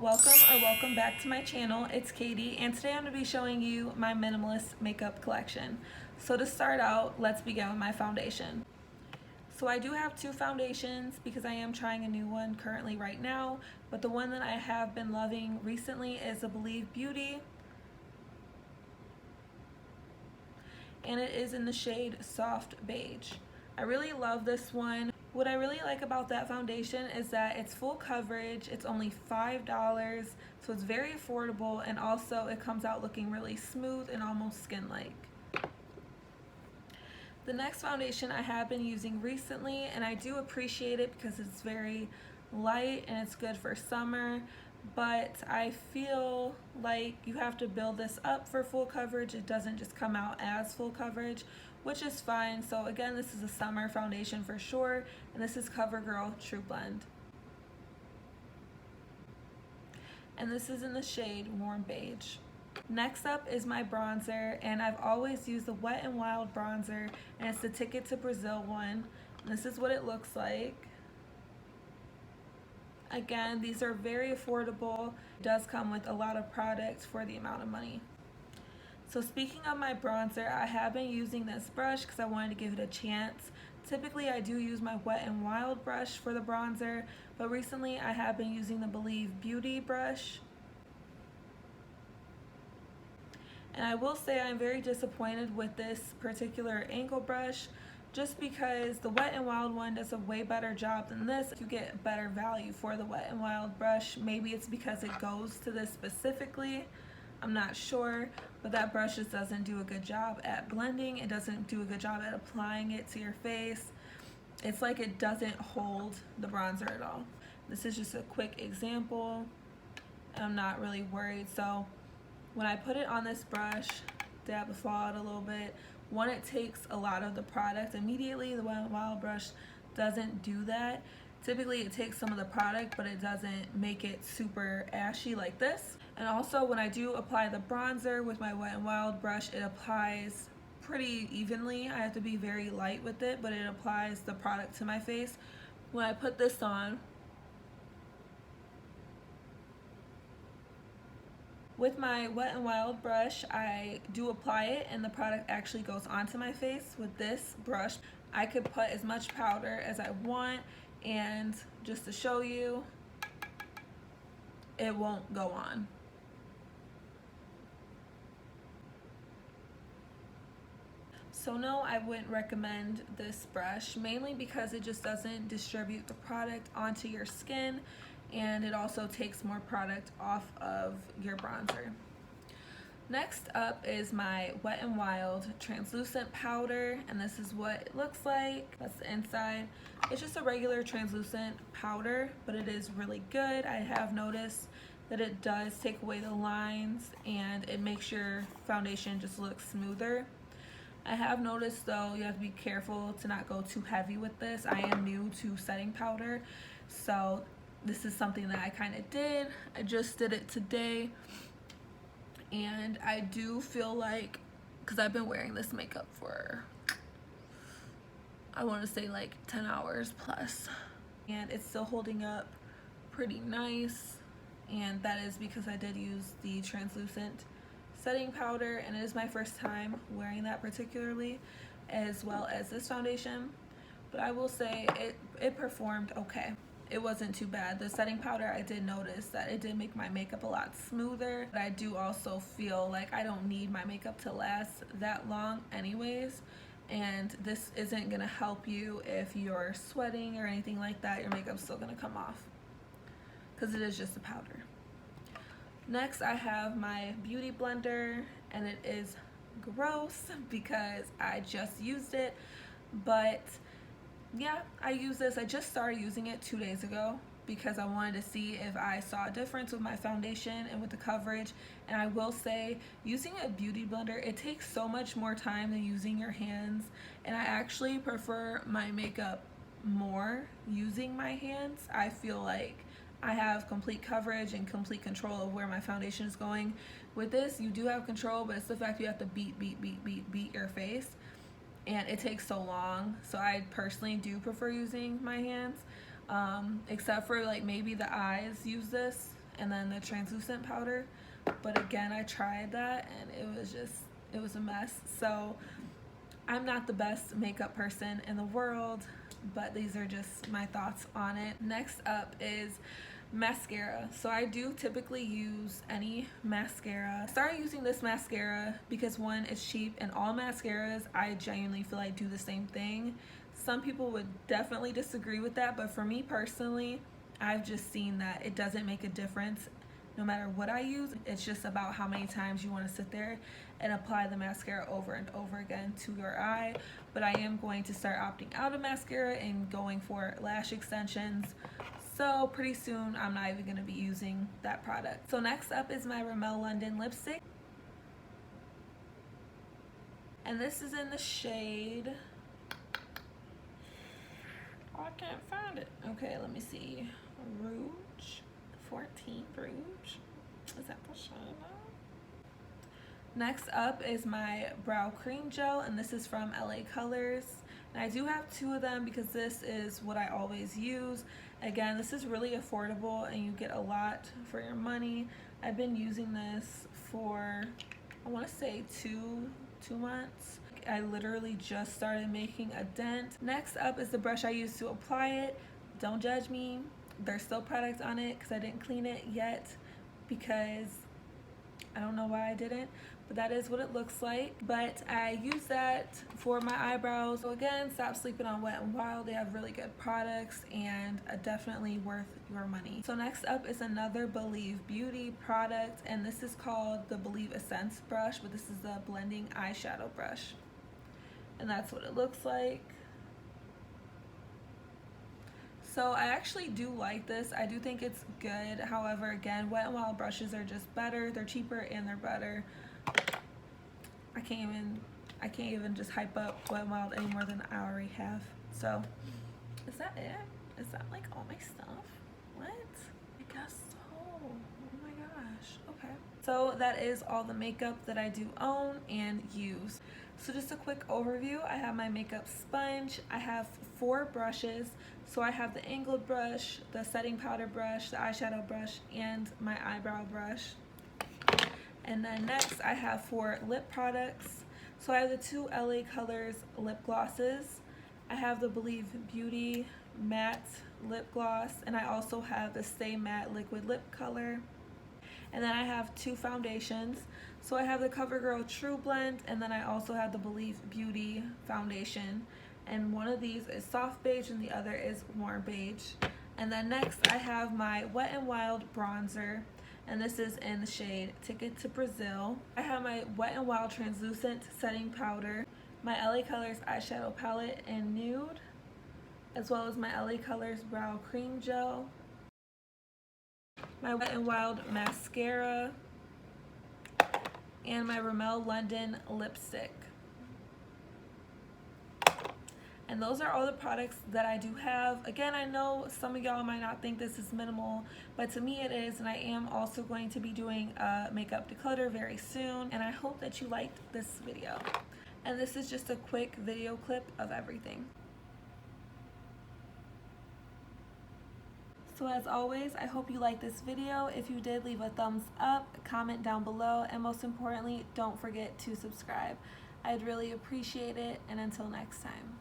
Welcome back to my channel. It's Katie, and today I'm going to be showing you my minimalist makeup collection. So to start out, let's begin with my foundation. So I do have two foundations because I am trying a new one currently right now, but the one that I have been loving recently is the Believe Beauty, and it is in the shade Soft Beige. I really love this one. What I really like about that foundation is that it's full coverage, it's only $5, so it's very affordable, and also it comes out looking really smooth and almost skin-like. The next foundation I have been using recently, and I do appreciate it because it's very light and it's good for summer, but I feel like you have to build this up for full coverage. It doesn't just come out as full coverage, which is fine. So again, this is a summer foundation for sure, and this is CoverGirl True Blend. And this is in the shade Warm Beige. Next up is my bronzer, and I've always used the Wet n Wild bronzer, and it's the Ticket to Brazil one. And this is what it looks like. Again, these are very affordable. It does come with a lot of products for the amount of money. So speaking of my bronzer, I have been using this brush because I wanted to give it a chance. Typically I do use my Wet n Wild brush for the bronzer, but recently I have been using the Believe Beauty brush. And I will say I'm very disappointed with this particular angle brush, just because the Wet n Wild one does a way better job than this. You get better value for the Wet n Wild brush. Maybe it's because it goes to this specifically, I'm not sure, but that brush just doesn't do a good job at blending. It doesn't do a good job at applying it to your face. It's like it doesn't hold the bronzer at all. This is just a quick example. I'm not really worried. So when I put it on this brush, dab the fall out a little bit, one, it takes a lot of the product immediately. The Wet n Wild brush doesn't do that. Typically it takes some of the product, but it doesn't make it super ashy like this. And also when I do apply the bronzer with my Wet n Wild brush, it applies pretty evenly. I have to be very light with it, but it applies the product to my face. When I put this on, with my Wet n Wild brush, I do apply it and the product actually goes onto my face. With this brush, I could put as much powder as I want, and just to show you, it won't go on. So no, I wouldn't recommend this brush, mainly because it just doesn't distribute the product onto your skin, and it also takes more product off of your bronzer. Next up is my Wet n Wild translucent powder, and this is what it looks like. That's the inside. It's just a regular translucent powder, but it is really good. I have noticed that it does take away the lines and it makes your foundation just look smoother. I have noticed though, you have to be careful to not go too heavy with this. I am new to setting powder, so this is something that I kind of did. I just did it today, and I do feel like, because I've been wearing this makeup for, I want to say like 10 hours plus, and it's still holding up pretty nice, and that is because I did use the translucent setting powder, and it is my first time wearing that particularly, as well as this foundation. But I will say it performed okay. It wasn't too bad. The setting powder, I did notice that it did make my makeup a lot smoother, but I do also feel like I don't need my makeup to last that long anyways, and this isn't gonna help you if you're sweating or anything like that. Your makeup's still gonna come off because it is just a powder. Next, I have my beauty blender, and it is gross because I just used it, but yeah, I use this. I just started using it 2 days ago because I wanted to see if I saw a difference with my foundation and with the coverage. And I will say, using a beauty blender, it takes so much more time than using your hands, and I actually prefer my makeup more using my hands. I feel like I have complete coverage and complete control of where my foundation is going. With this, you do have control, but it's the fact you have to beat your face, and it takes so long. So I personally do prefer using my hands, except for like maybe the eyes use this and then the translucent powder. But again, I tried that and it was a mess. So I'm not the best makeup person in the world, but these are just my thoughts on it. Next up is mascara. So I do typically use any mascara. I started using this mascara because one, it's cheap, and all mascaras I genuinely feel like do the same thing. Some people would definitely disagree with that, but for me personally, I've just seen that it doesn't make a difference no matter what I use. It's just about how many times you want to sit there and apply the mascara over and over again to your eye. But I am going to start opting out of mascara and going for lash extensions. So pretty soon I'm not even going to be using that product. So next up is my Rimmel London lipstick. And this is in the shade, oh, I can't find it. Okay, let me see. Rouge 14 Rouge. Is that the shade? Next up is my brow cream gel, and this is from LA Colors. And I do have two of them because this is what I always use. Again, this is really affordable and you get a lot for your money. I've been using this for, I want to say two months. I literally just started making a dent. Next up is the brush I use to apply it. Don't judge me. There's still product on it because I didn't clean it yet, because I don't know why I didn't, but that is what it looks like. But I use that for my eyebrows. So again, stop sleeping on Wet n Wild. They have really good products and definitely worth your money. So next up is another Believe Beauty product, and this is called the Believe Essence brush, but this is the blending eyeshadow brush. And that's what it looks like. So I actually do like this. I do think it's good. However, again, Wet n Wild brushes are just better. They're cheaper and they're better. I can't even just hype up Wet n Wild any more than I already have. So is that it? Is that like all my stuff? What? I guess so. Oh my gosh. Okay. So that is all the makeup that I do own and use. So just a quick overview. I have my makeup sponge. I have 4 brushes. So I have the angled brush, the setting powder brush, the eyeshadow brush, and my eyebrow brush. And then next I have 4 lip products. So I have the 2 LA Colors lip glosses. I have the Believe Beauty matte lip gloss, and I also have the Stay Matte liquid lip color. And then I have 2 foundations. So I have the CoverGirl True Blend, and then I also have the Believe Beauty foundation. And one of these is soft beige and the other is warm beige. And then next I have my Wet n Wild bronzer, and this is in the shade Ticket to Brazil. I have my Wet n Wild translucent setting powder, my LA Colors eyeshadow palette in nude, as well as my LA Colors brow cream gel, my Wet n Wild mascara, and my Rimmel London lipstick. And those are all the products that I do have. Again, I know some of y'all might not think this is minimal, but to me it is, and I am also going to be doing a makeup declutter very soon, and I hope that you liked this video. And this is just a quick video clip of everything. So as always, I hope you liked this video. If you did, leave a thumbs up, comment down below, and most importantly, don't forget to subscribe. I'd really appreciate it, and until next time.